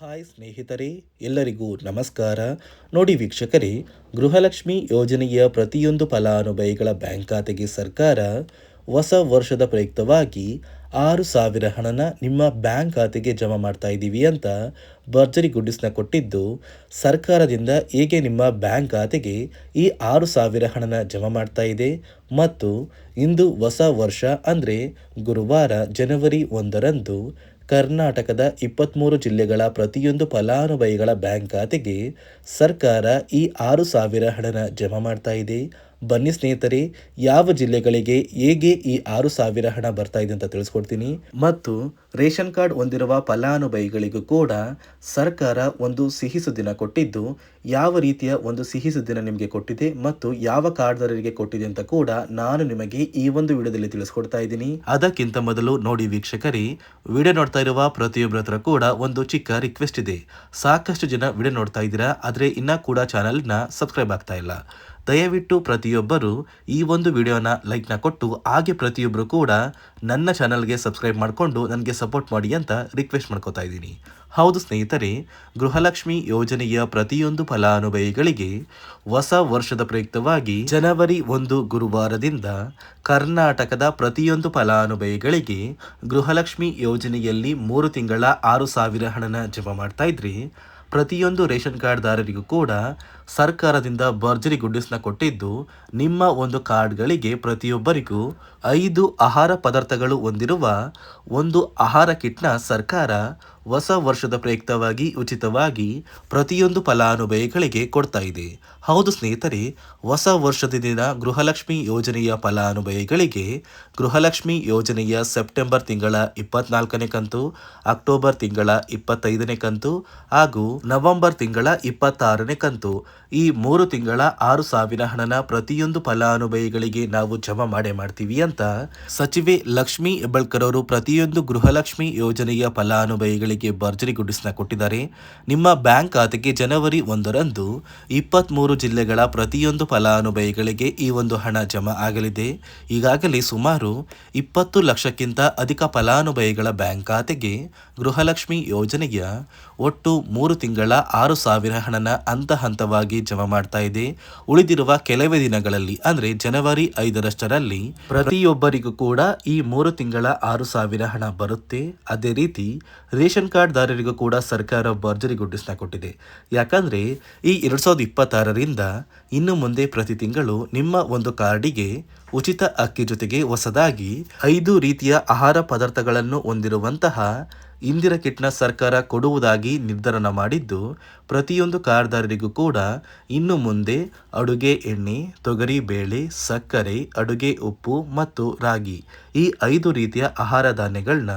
Hi ಸ್ನೇಹಿತರೆ, ಎಲ್ಲರಿಗೂ ನಮಸ್ಕಾರ. ನೋಡಿ ವೀಕ್ಷಕರೇ, ಗೃಹಲಕ್ಷ್ಮಿ ಯೋಜನೆಯ ಪ್ರತಿಯೊಂದು ಫಲಾನುಭವಿಗಳ ಬ್ಯಾಂಕ್ ಖಾತೆಗೆ ಸರ್ಕಾರ ಹೊಸ ವರ್ಷದ ಪ್ರಯುಕ್ತವಾಗಿ 6,000 ಹಣನ ನಿಮ್ಮ ಬ್ಯಾಂಕ್ ಖಾತೆಗೆ ಜಮಾ ಮಾಡ್ತಾ ಇದ್ದೀವಿ ಅಂತ ಭರ್ಜರಿ ಗುಡ್ಡಿಸ್ನ ಕೊಟ್ಟಿದ್ದು, ಸರ್ಕಾರದಿಂದ ಹೇಗೆ ನಿಮ್ಮ ಬ್ಯಾಂಕ್ ಖಾತೆಗೆ ಈ 6,000 ಹಣನ ಜಮಾ ಮಾಡ್ತಾ ಇದೆ ಮತ್ತು ಇಂದು ಹೊಸ ವರ್ಷ ಅಂದರೆ ಗುರುವಾರ ಜನವರಿ 1ರಂದು ಕರ್ನಾಟಕದ 23 ಜಿಲ್ಲೆಗಳ ಪ್ರತಿಯೊಂದು ಫಲಾನುಭವಿಗಳ ಬ್ಯಾಂಕ್ ಖಾತೆಗೆ ಸರ್ಕಾರ ಈ 6,000 ಹಣನ ಜಮಾ ಮಾಡ್ತಾ ಇದೆ. ಬನ್ನಿ ಸ್ನೇಹಿತರೆ, ಯಾವ ಜಿಲ್ಲೆಗಳಿಗೆ ಹೇಗೆ ಈ 6,000 ಹಣ ಬರ್ತಾ ಇದೆ ಅಂತ ತಿಳಿಸ್ಕೊಡ್ತೀನಿ. ಮತ್ತು ರೇಷನ್ ಕಾರ್ಡ್ ಹೊಂದಿರುವ ಫಲಾನುಭವಿಗಳಿಗೂ ಕೂಡ ಸರ್ಕಾರ ಒಂದು ಸಿಹಿ ಸುದ್ದಿನ ಕೊಟ್ಟಿದ್ದು, ಯಾವ ರೀತಿಯ ಒಂದು ಸಿಹಿ ಸುದ್ದಿನ ನಿಮಗೆ ಕೊಟ್ಟಿದೆ ಮತ್ತು ಯಾವ ಕಾರ್ಡ್ದಾರರಿಗೆ ಕೊಟ್ಟಿದೆ ಅಂತ ಕೂಡ ನಾನು ನಿಮಗೆ ಈ ಒಂದು ವಿಡಿಯೋದಲ್ಲಿ ತಿಳಿಸ್ಕೊಡ್ತಾ ಇದ್ದೀನಿ. ಅದಕ್ಕಿಂತ ಮೊದಲು ನೋಡಿ ವೀಕ್ಷಕರೇ, ವಿಡಿಯೋ ನೋಡ್ತಾ ಇರುವ ಪ್ರತಿಯೊಬ್ಬರ ಹತ್ರ ಕೂಡ ಒಂದು ಚಿಕ್ಕ ರಿಕ್ವೆಸ್ಟ್ ಇದೆ. ಸಾಕಷ್ಟು ಜನ ವಿಡಿಯೋ ನೋಡ್ತಾ ಇದ್ದೀರಾ, ಆದರೆ ಇನ್ನೂ ಕೂಡ ಚಾನಲ್ನ ಸಬ್ಸ್ಕ್ರೈಬ್ ಆಗ್ತಾ ಇಲ್ಲ. ದಯವಿಟ್ಟು ಪ್ರತಿಯೊಬ್ಬರು ಈ ಒಂದು ವಿಡಿಯೋನ ಲೈಕ್ನ ಕೊಟ್ಟು ಹಾಗೆ ಪ್ರತಿಯೊಬ್ಬರು ಕೂಡ ನನ್ನ ಚಾನಲ್ಗೆ ಸಬ್ಸ್ಕ್ರೈಬ್ ಮಾಡಿಕೊಂಡು ನನಗೆ ಸಪೋರ್ಟ್ ಮಾಡಿ ಅಂತ ರಿಕ್ವೆಸ್ಟ್ ಮಾಡ್ಕೋತಾ ಇದ್ದೀನಿ. ಹೌದು ಸ್ನೇಹಿತರೆ, ಗೃಹಲಕ್ಷ್ಮಿ ಯೋಜನೆಯ ಪ್ರತಿಯೊಂದು ಫಲಾನುಭವಿಗಳಿಗೆ ಹೊಸ ವರ್ಷದ ಪ್ರಯುಕ್ತವಾಗಿ ಜನವರಿ 1 ಗುರುವಾರದಿಂದ ಕರ್ನಾಟಕದ ಪ್ರತಿಯೊಂದು ಫಲಾನುಭವಿಗಳಿಗೆ ಗೃಹಲಕ್ಷ್ಮಿ ಯೋಜನೆಯಲ್ಲಿ 3 ತಿಂಗಳ 6,000 ಹಣನ ಜಮಾ ಮಾಡ್ತಾ ಇದ್ರಿ. ಪ್ರತಿಯೊಂದು ರೇಷನ್ ಕಾರ್ಡ್ದಾರರಿಗೂ ಕೂಡ ಸರ್ಕಾರದಿಂದ ಭರ್ಜರಿ ಗುಡ್ಡಿಸ್ನ ಕೊಟ್ಟಿದ್ದು, ನಿಮ್ಮ ಒಂದು ಕಾರ್ಡ್ಗಳಿಗೆ ಪ್ರತಿಯೊಬ್ಬರಿಗೂ 5 ಆಹಾರ ಪದಾರ್ಥಗಳು ಹೊಂದಿರುವ ಒಂದು ಆಹಾರ ಕಿಟ್ನ ಸರ್ಕಾರ ಹೊಸ ವರ್ಷದ ಪ್ರಯುಕ್ತವಾಗಿ ಉಚಿತವಾಗಿ ಪ್ರತಿಯೊಂದು ಫಲಾನುಭವಿಗಳಿಗೆ ಕೊಡ್ತಾ ಇದೆ. ಹೌದು ಸ್ನೇಹಿತರೆ, ಹೊಸ ವರ್ಷದ ದಿನ ಗೃಹಲಕ್ಷ್ಮಿ ಯೋಜನೆಯ ಫಲಾನುಭವಿಗಳಿಗೆ ಗೃಹಲಕ್ಷ್ಮಿ ಯೋಜನೆಯ ಸೆಪ್ಟೆಂಬರ್ ತಿಂಗಳ 24ನೇ ಕಂತು, ಅಕ್ಟೋಬರ್ ತಿಂಗಳ 25ನೇ ಕಂತು ಹಾಗೂ ನವೆಂಬರ್ ತಿಂಗಳ 26ನೇ ಕಂತು, ಈ 3 ತಿಂಗಳ 6,000 ಹಣನ ಪ್ರತಿಯೊಂದು ಫಲಾನುಭವಿಗಳಿಗೆ ನಾವು ಜಮಾ ಮಾಡ್ತೀವಿ ಅಂತ ಸಚಿವೆ ಲಕ್ಷ್ಮಿ ಹೆಬ್ಬಾಳ್ಕರ್ ಅವರು ಪ್ರತಿಯೊಂದು ಗೃಹಲಕ್ಷ್ಮಿ ಯೋಜನೆಯ ಫಲಾನುಭವಿಗಳಿಗೆ ಭರ್ಜರಿ ಗುಡ್ಡಿಸ್ನ ಕೊಟ್ಟಿದ್ದಾರೆ. ನಿಮ್ಮ ಬ್ಯಾಂಕ್ ಖಾತೆಗೆ ಜನವರಿ 1ರಂದು 23 ಜಿಲ್ಲೆಗಳ ಪ್ರತಿಯೊಂದು ಫಲಾನುಭವಿಗಳಿಗೆ ಈ ಒಂದು ಹಣ ಜಮಾ ಆಗಲಿದೆ. ಈಗಾಗಲೇ ಸುಮಾರು 20 ಲಕ್ಷಕ್ಕಿಂತ ಅಧಿಕ ಫಲಾನುಭವಿಗಳ ಬ್ಯಾಂಕ್ ಖಾತೆಗೆ ಗೃಹಲಕ್ಷ್ಮಿ ಯೋಜನೆಯ ಒಟ್ಟು 3 ತಿಂಗಳ 6,000 ಹಣನ ಹಂತ ಹಂತವಾಗಿ ಜಮಾ ಮಾಡ್ತಾ ಇದೆ. ಉಳಿದಿರುವ ಕೆಲವೇ ದಿನಗಳಲ್ಲಿ ಅಂದರೆ ಜನವರಿ 5ರಷ್ಟರಲ್ಲಿ ಪ್ರತಿಯೊಬ್ಬರಿಗೂ ಕೂಡ ಈ 3 ತಿಂಗಳ 6,000 ಹಣ ಬರುತ್ತೆ. ಅದೇ ರೀತಿ ರೇಷನ್ ಕಾರ್ಡ್ದಾರರಿಗೂ ಕೂಡ ಸರ್ಕಾರ ಭರ್ಜರಿ ಗುಡ್ಡಿಸ್ನ ಕೊಟ್ಟಿದೆ. ಯಾಕಂದ್ರೆ ಈ 2026ರಿಂದ ಇನ್ನು ಮುಂದೆ ಪ್ರತಿ ತಿಂಗಳು ನಿಮ್ಮ ಒಂದು ಕಾರ್ಡಿಗೆ ಉಚಿತ ಅಕ್ಕಿ ಜೊತೆಗೆ ಹೊಸದಾಗಿ 5 ರೀತಿಯ ಆಹಾರ ಪದಾರ್ಥಗಳನ್ನು ಹೊಂದಿರುವಂತಹ ಇಂದಿರಾ ಕಿಟ್ನ ಸರ್ಕಾರ ಕೊಡುವುದಾಗಿ ನಿರ್ಧಾರ ಮಾಡಿದ್ದು, ಪ್ರತಿಯೊಂದು ಕಾರ್ಡ್ದಾರರಿಗೂ ಕೂಡ ಇನ್ನು ಮುಂದೆ ಅಡುಗೆ ಎಣ್ಣೆ, ತೊಗರಿ ಬೇಳೆ, ಸಕ್ಕರೆ, ಅಡುಗೆ ಉಪ್ಪು ಮತ್ತು ರಾಗಿ ಈ 5 ರೀತಿಯ ಆಹಾರ ಧಾನ್ಯಗಳನ್ನ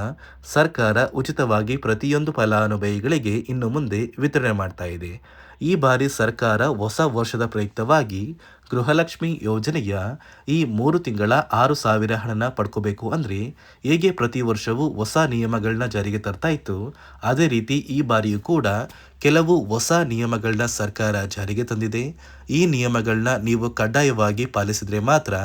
ಸರ್ಕಾರ ಉಚಿತವಾಗಿ ಪ್ರತಿಯೊಂದು ಫಲಾನುಭವಿಗಳಿಗೆ ಇನ್ನು ಮುಂದೆ ವಿತರಣೆ ಮಾಡ್ತಾ ಇದೆ. ಈ ಬಾರಿ ಸರ್ಕಾರ ಹೊಸ ವರ್ಷದ ಪ್ರಯುಕ್ತವಾಗಿ ಗೃಹಲಕ್ಷ್ಮಿ ಯೋಜನೆಯ ಈ 3 ತಿಂಗಳ 6,000 ಹಣನ ಪಡ್ಕೋಬೇಕು ಅಂದರೆ ಹೇಗೆ ಪ್ರತಿ ವರ್ಷವೂ ಹೊಸ ನಿಯಮಗಳನ್ನ ಜಾರಿಗೆ ತರ್ತಾ ಇತ್ತು, ಅದೇ ರೀತಿ ಈ ಬಾರಿಯೂ ಕೂಡ ಕೆಲವು ಹೊಸ ನಿಯಮಗಳನ್ನ ಸರ್ಕಾರ ಜಾರಿಗೆ ತಂದಿದೆ. ಈ ನಿಯಮಗಳನ್ನ ನೀವು ಕಡ್ಡಾಯವಾಗಿ ಪಾಲಿಸಿದ್ರೆ ಮಾತ್ರ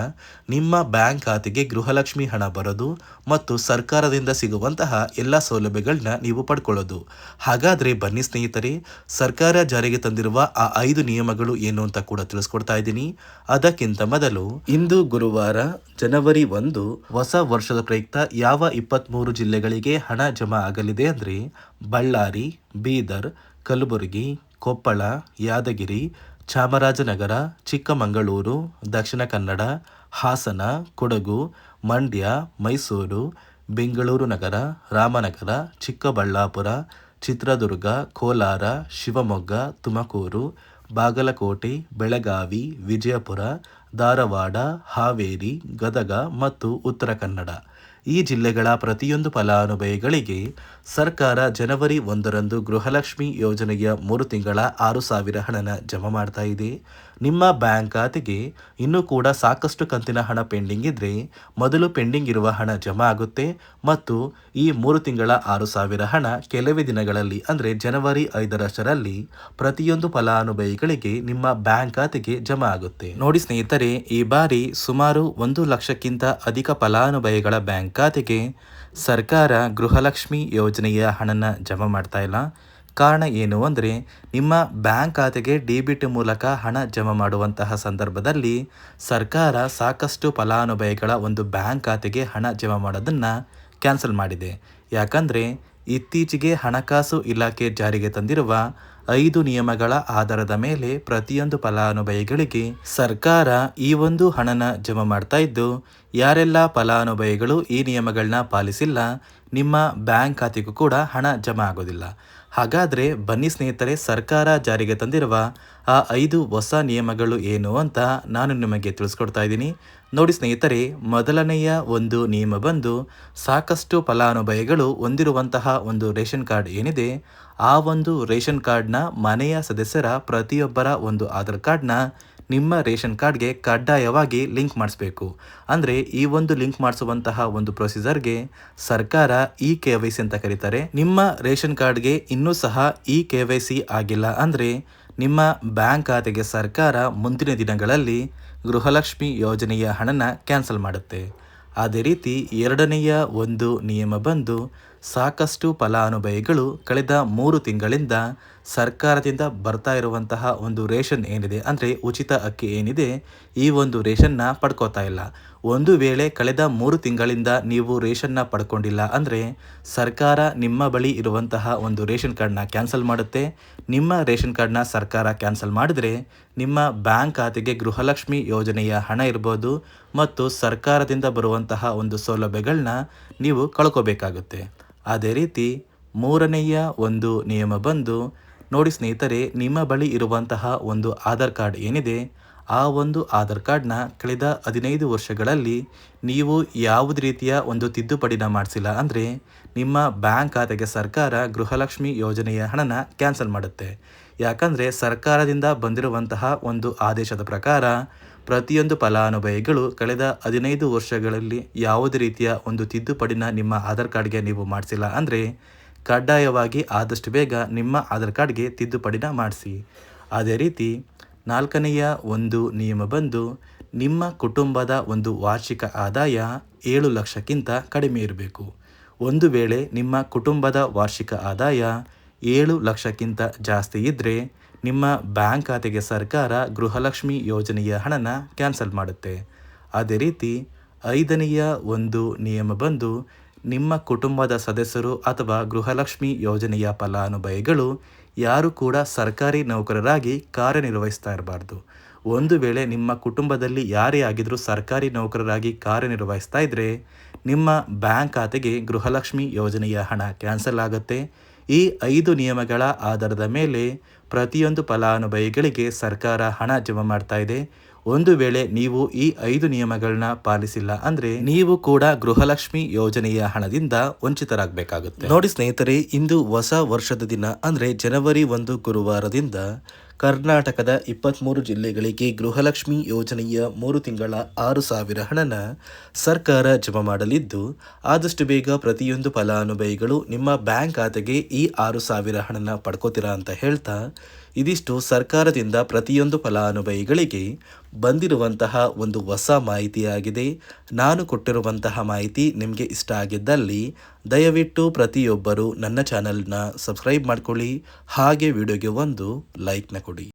ನಿಮ್ಮ ಬ್ಯಾಂಕ್ ಖಾತೆಗೆ ಗೃಹಲಕ್ಷ್ಮಿ ಹಣ ಬರೋದು ಮತ್ತು ಸರ್ಕಾರದಿಂದ ಸಿಗುವಂತಹ ಎಲ್ಲ ಸೌಲಭ್ಯಗಳನ್ನ ನೀವು ಪಡ್ಕೊಳ್ಳೋದು. ಹಾಗಾದರೆ ಬನ್ನಿ ಸ್ನೇಹಿತರೆ, ಸರ್ಕಾರ ಜಾರಿಗೆ ತಂದಿರುವ ಆ 5 ನಿಯಮಗಳು ಏನು ಅಂತ ಕೂಡ ತಿಳಿಸ್ಕೊಡ್ತಾ ಇದ್ದೀನಿ. ಅದಕ್ಕಿಂತ ಮೊದಲು ಇಂದು ಗುರುವಾರ ಜನವರಿ 1 ಹೊಸ ವರ್ಷದ ಪ್ರಯುಕ್ತ ಯಾವ 23 ಜಿಲ್ಲೆಗಳಿಗೆ ಹಣ ಜಮಾ ಆಗಲಿದೆ ಅಂದರೆ ಬಳ್ಳಾರಿ, ಬೀದರ್, ಕಲಬುರಗಿ, ಕೊಪ್ಪಳ, ಯಾದಗಿರಿ, ಚಾಮರಾಜನಗರ, ಚಿಕ್ಕಮಗಳೂರು, ದಕ್ಷಿಣ ಕನ್ನಡ, ಹಾಸನ, ಕೊಡಗು, ಮಂಡ್ಯ, ಮೈಸೂರು, ಬೆಂಗಳೂರು ನಗರ, ರಾಮನಗರ, ಚಿಕ್ಕಬಳ್ಳಾಪುರ, ಚಿತ್ರದುರ್ಗ, ಕೋಲಾರ, ಶಿವಮೊಗ್ಗ, ತುಮಕೂರು, ಬಾಗಲಕೋಟೆ, ಬೆಳಗಾವಿ, ವಿಜಯಪುರ, ಧಾರವಾಡ, ಹಾವೇರಿ, ಗದಗ ಮತ್ತು ಉತ್ತರ ಕನ್ನಡ ಈ ಜಿಲ್ಲೆಗಳ ಪ್ರತಿಯೊಂದು ಫಲಾನುಭವಿಗಳಿಗೆ ಸರ್ಕಾರ ಜನವರಿ 1ರಂದು ಗೃಹಲಕ್ಷ್ಮಿ ಯೋಜನೆಯ 3 ತಿಂಗಳ 6,000 ಹಣನ ಜಮಾ ಮಾಡ್ತಾ ಇದೆ. ನಿಮ್ಮ ಬ್ಯಾಂಕ್ ಖಾತೆಗೆ ಇನ್ನೂ ಕೂಡ ಸಾಕಷ್ಟು ಕಂತಿನ ಹಣ ಪೆಂಡಿಂಗ್ ಇದ್ದರೆ ಮೊದಲು ಪೆಂಡಿಂಗ್ ಇರುವ ಹಣ ಜಮಾ ಆಗುತ್ತೆ ಮತ್ತು ಈ 3 ತಿಂಗಳ 6,000 ಹಣ ಕೆಲವೇ ದಿನಗಳಲ್ಲಿ ಅಂದರೆ ಜನವರಿ 5ರಷ್ಟರಲ್ಲಿ ಪ್ರತಿಯೊಂದು ಫಲಾನುಭವಿಗಳಿಗೆ ನಿಮ್ಮ ಬ್ಯಾಂಕ್ ಖಾತೆಗೆ ಜಮಾ ಆಗುತ್ತೆ. ನೋಡಿ ಸ್ನೇಹಿತರೆ, ಈ ಬಾರಿ ಸುಮಾರು 1 ಲಕ್ಷಕ್ಕಿಂತ ಅಧಿಕ ಫಲಾನುಭವಿಗಳ ಬ್ಯಾಂಕ್ ಖಾತೆಗೆ ಸರ್ಕಾರ ಗೃಹಲಕ್ಷ್ಮಿ ಯೋಜನೆಯ ಹಣನ ಜಮಾ ಮಾಡ್ತಾ ಇಲ್ಲ. ಕಾರಣ ಏನು ಅಂದರೆ ನಿಮ್ಮ ಬ್ಯಾಂಕ್ ಖಾತೆಗೆ ಡೆಬಿಟ್ ಮೂಲಕ ಹಣ ಜಮಾ ಮಾಡುವಂತಹ ಸಂದರ್ಭದಲ್ಲಿ ಸರ್ಕಾರ ಸಾಕಷ್ಟು ಫಲಾನುಭವಿಗಳ ಒಂದು ಬ್ಯಾಂಕ್ ಖಾತೆಗೆ ಹಣ ಜಮಾ ಮಾಡೋದನ್ನು ಕ್ಯಾನ್ಸಲ್ ಮಾಡಿದೆ. ಯಾಕಂದರೆ ಇತ್ತೀಚೆಗೆ ಹಣಕಾಸು ಇಲಾಖೆ ಜಾರಿಗೆ ತಂದಿರುವ 5 ನಿಯಮಗಳ ಆಧಾರದ ಮೇಲೆ ಪ್ರತಿಯೊಂದು ಫಲಾನುಭವಿಗಳಿಗೆ ಸರ್ಕಾರ ಈ ಒಂದು ಹಣನ ಜಮಾ ಮಾಡ್ತಾ ಇದ್ದು, ಯಾರೆಲ್ಲ ಫಲಾನುಭವಿಗಳು ಈ ನಿಯಮಗಳನ್ನ ಪಾಲಿಸಿಲ್ಲ ನಿಮ್ಮ ಬ್ಯಾಂಕ್ ಖಾತೆಗೂ ಕೂಡ ಹಣ ಜಮಾ ಆಗೋದಿಲ್ಲ. ಹಾಗಾದರೆ ಬನ್ನಿ ಸ್ನೇಹಿತರೆ, ಸರ್ಕಾರ ಜಾರಿಗೆ ತಂದಿರುವ ಆ 5 ಹೊಸ ನಿಯಮಗಳು ಏನು ಅಂತ ನಾನು ನಿಮಗೆ ತಿಳಿಸ್ಕೊಡ್ತಾ ಇದ್ದೀನಿ. ನೋಡಿ ಸ್ನೇಹಿತರೆ, ಮೊದಲನೆಯ ಒಂದು ನಿಯಮ ಬಂದು ಸಾಕಷ್ಟು ಫಲಾನುಭವಿಗಳು ಹೊಂದಿರುವಂತಹ ಒಂದು ರೇಷನ್ ಕಾರ್ಡ್ ಏನಿದೆ, ಆ ಒಂದು ರೇಷನ್ ಕಾರ್ಡ್ನ ಮನೆಯ ಸದಸ್ಯರ ಪ್ರತಿಯೊಬ್ಬರ ಒಂದು ಆಧಾರ್ ಕಾರ್ಡ್ನ ನಿಮ್ಮ ರೇಷನ್ ಕಾರ್ಡ್ಗೆ ಕಡ್ಡಾಯವಾಗಿ ಲಿಂಕ್ ಮಾಡಿಸ್ಬೇಕು. ಅಂದರೆ ಈ ಒಂದು ಲಿಂಕ್ ಮಾಡಿಸುವಂತಹ ಒಂದು ಪ್ರೊಸೀಜರ್ಗೆ ಸರ್ಕಾರ KYC ಅಂತ ಕರೀತಾರೆ. ನಿಮ್ಮ ರೇಷನ್ ಕಾರ್ಡ್ಗೆ ಇನ್ನೂ ಸಹ KYC ಆಗಿಲ್ಲ ಅಂದರೆ ನಿಮ್ಮ ಬ್ಯಾಂಕ್ ಖಾತೆಗೆ ಸರ್ಕಾರ ಮುಂದಿನ ದಿನಗಳಲ್ಲಿ ಗೃಹಲಕ್ಷ್ಮಿ ಯೋಜನೆಯ ಹಣನ ಕ್ಯಾನ್ಸಲ್ ಮಾಡುತ್ತೆ. ಅದೇ ರೀತಿ ಎರಡನೆಯ ಒಂದು ನಿಯಮ ಬಂದು ಸಾಕಷ್ಟು ಫಲಾನುಭವಿಗಳು ಕಳೆದ 3 ತಿಂಗಳಿಂದ ಸರ್ಕಾರದಿಂದ ಬರ್ತಾ ಇರುವಂತಹ ಒಂದು ರೇಷನ್ ಏನಿದೆ, ಅಂದರೆ ಉಚಿತ ಅಕ್ಕಿ ಏನಿದೆ, ಈ ಒಂದು ರೇಷನ್ನ ಪಡ್ಕೋತಾ ಇಲ್ಲ. ಒಂದು ವೇಳೆ ಕಳೆದ 3 ತಿಂಗಳಿಂದ ನೀವು ರೇಷನ್ನ ಪಡ್ಕೊಂಡಿಲ್ಲ ಅಂದರೆ ಸರ್ಕಾರ ನಿಮ್ಮ ಬಳಿ ಇರುವಂತಹ ಒಂದು ರೇಷನ್ ಕಾರ್ಡ್ನ ಕ್ಯಾನ್ಸಲ್ ಮಾಡುತ್ತೆ. ನಿಮ್ಮ ರೇಷನ್ ಕಾರ್ಡ್ನ ಸರ್ಕಾರ ಕ್ಯಾನ್ಸಲ್ ಮಾಡಿದರೆ ನಿಮ್ಮ ಬ್ಯಾಂಕ್ ಖಾತೆಗೆ ಗೃಹಲಕ್ಷ್ಮಿ ಯೋಜನೆಯ ಹಣ ಇರ್ಬೋದು ಮತ್ತು ಸರ್ಕಾರದಿಂದ ಬರುವಂತಹ ಒಂದು ಸೌಲಭ್ಯಗಳನ್ನ ನೀವು ಕಳ್ಕೋಬೇಕಾಗುತ್ತೆ. ಅದೇ ರೀತಿ ಮೂರನೆಯ ಒಂದು ನಿಯಮ ಬಂದು ನೋಡಿ ಸ್ನೇಹಿತರೆ, ನಿಮ್ಮ ಬಳಿ ಇರುವಂತಹ ಒಂದು ಆಧಾರ್ ಕಾರ್ಡ್ ಏನಿದೆ, ಆ ಒಂದು ಆಧಾರ್ ಕಾರ್ಡ್ನ ಕಳೆದ 15 ವರ್ಷಗಳಲ್ಲಿ ನೀವು ಯಾವುದೇ ರೀತಿಯ ಒಂದು ತಿದ್ದುಪಡಿನ ಮಾಡಿಸಿಲ್ಲ ಅಂದರೆ ನಿಮ್ಮ ಬ್ಯಾಂಕ್ ಖಾತೆಗೆ ಸರ್ಕಾರ ಗೃಹಲಕ್ಷ್ಮಿ ಯೋಜನೆಯ ಹಣನ ಕ್ಯಾನ್ಸಲ್ ಮಾಡುತ್ತೆ. ಯಾಕಂದರೆ ಸರ್ಕಾರದಿಂದ ಬಂದಿರುವಂತಹ ಒಂದು ಆದೇಶದ ಪ್ರಕಾರ ಪ್ರತಿಯೊಂದು ಫಲಾನುಭವಿಗಳು ಕಳೆದ 15 ವರ್ಷಗಳಲ್ಲಿ ಯಾವುದೇ ರೀತಿಯ ಒಂದು ತಿದ್ದುಪಡಿನ ನಿಮ್ಮ ಆಧಾರ್ ಕಾರ್ಡ್ಗೆ ನೀವು ಮಾಡಿಸಿಲ್ಲ ಅಂದರೆ ಕಡ್ಡಾಯವಾಗಿ ಆದಷ್ಟು ಬೇಗ ನಿಮ್ಮ ಆಧಾರ್ ಕಾರ್ಡ್ಗೆ ತಿದ್ದುಪಡಿನ ಮಾಡಿಸಿ. ಅದೇ ರೀತಿ ನಾಲ್ಕನೆಯ ಒಂದು ನಿಯಮ ಬಂದು ನಿಮ್ಮ ಕುಟುಂಬದ ಒಂದು ವಾರ್ಷಿಕ ಆದಾಯ 7 ಲಕ್ಷಕ್ಕಿಂತ ಕಡಿಮೆ ಇರಬೇಕು. ಒಂದು ವೇಳೆ ನಿಮ್ಮ ಕುಟುಂಬದ ವಾರ್ಷಿಕ ಆದಾಯ 7 ಲಕ್ಷಕ್ಕಿಂತ ಜಾಸ್ತಿ ಇದ್ದರೆ ನಿಮ್ಮ ಬ್ಯಾಂಕ್ ಖಾತೆಗೆ ಸರ್ಕಾರ ಗೃಹಲಕ್ಷ್ಮಿ ಯೋಜನೆಯ ಹಣನ ಕ್ಯಾನ್ಸಲ್ ಮಾಡುತ್ತೆ. ಅದೇ ರೀತಿ 5ನೆಯ ಒಂದು ನಿಯಮ ಬಂದು ನಿಮ್ಮ ಕುಟುಂಬದ ಸದಸ್ಯರು ಅಥವಾ ಗೃಹಲಕ್ಷ್ಮಿ ಯೋಜನೆಯ ಫಲಾನುಭವಿಗಳು ಯಾರು ಕೂಡ ಸರ್ಕಾರಿ ನೌಕರರಾಗಿ ಕಾರ್ಯನಿರ್ವಹಿಸ್ತಾ ಇರಬಾರ್ದು. ಒಂದು ವೇಳೆ ನಿಮ್ಮ ಕುಟುಂಬದಲ್ಲಿ ಯಾರೇ ಆಗಿದ್ರೂ ಸರ್ಕಾರಿ ನೌಕರರಾಗಿ ಕಾರ್ಯನಿರ್ವಹಿಸ್ತಾ ಇದ್ದರೆ ನಿಮ್ಮ ಬ್ಯಾಂಕ್ ಖಾತೆಗೆ ಗೃಹಲಕ್ಷ್ಮಿ ಯೋಜನೆಯ ಹಣ ಕ್ಯಾನ್ಸಲ್ ಆಗುತ್ತೆ. ಈ 5 ನಿಯಮಗಳ ಆಧಾರದ ಮೇಲೆ ಪ್ರತಿಯೊಂದು ಫಲಾನುಭವಿಗಳಿಗೆ ಸರ್ಕಾರ ಹಣ ಜಮಾ ಮಾಡ್ತಾ ಇದೆ. ಒಂದು ವೇಳೆ ನೀವು ಈ 5 ನಿಯಮಗಳನ್ನ ಪಾಲಿಸಿಲ್ಲ ಅಂದರೆ ನೀವು ಕೂಡ ಗೃಹಲಕ್ಷ್ಮಿ ಯೋಜನೆಯ ಹಣದಿಂದ ವಂಚಿತರಾಗಬೇಕಾಗುತ್ತೆ. ನೋಡಿ ಸ್ನೇಹಿತರೆ, ಇಂದು ಹೊಸ ವರ್ಷದ ದಿನ ಅಂದರೆ ಜನವರಿ 1 ಗುರುವಾರದಿಂದ ಕರ್ನಾಟಕದ 23 ಜಿಲ್ಲೆಗಳಿಗೆ ಗೃಹಲಕ್ಷ್ಮಿ ಯೋಜನೆಯ 3 ತಿಂಗಳ 6,000 ಹಣನ ಸರ್ಕಾರ ಜಮಾ ಮಾಡಲಿದ್ದು, ಆದಷ್ಟು ಬೇಗ ಪ್ರತಿಯೊಂದು ಫಲಾನುಭವಿಗಳು ನಿಮ್ಮ ಬ್ಯಾಂಕ್ ಖಾತೆಗೆ ಈ 6,000 ಹಣನ ಪಡ್ಕೋತೀರಾ ಅಂತ ಹೇಳ್ತಾ, ಇದಿಷ್ಟು ಸರ್ಕಾರದಿಂದ ಪ್ರತಿಯೊಂದು ಫಲಾನುಭವಿಗಳಿಗೆ ಬಂದಿರುವಂತಹ ಒಂದು ಹೊಸ ಮಾಹಿತಿಯಾಗಿದೆ. ನಾನು ಕೊಟ್ಟಿರುವಂತಹ ಮಾಹಿತಿ ನಿಮಗೆ ಇಷ್ಟ ಆಗಿದ್ದಲ್ಲಿ ದಯವಿಟ್ಟು ಪ್ರತಿಯೊಬ್ಬರು ನನ್ನ ಚಾನಲ್ನ ಸಬ್ಸ್ಕ್ರೈಬ್ ಮಾಡ್ಕೊಳ್ಳಿ, ಹಾಗೆ ವಿಡಿಯೋಗೆ ಒಂದು ಲೈಕ್ನ ಕೊಡಿ.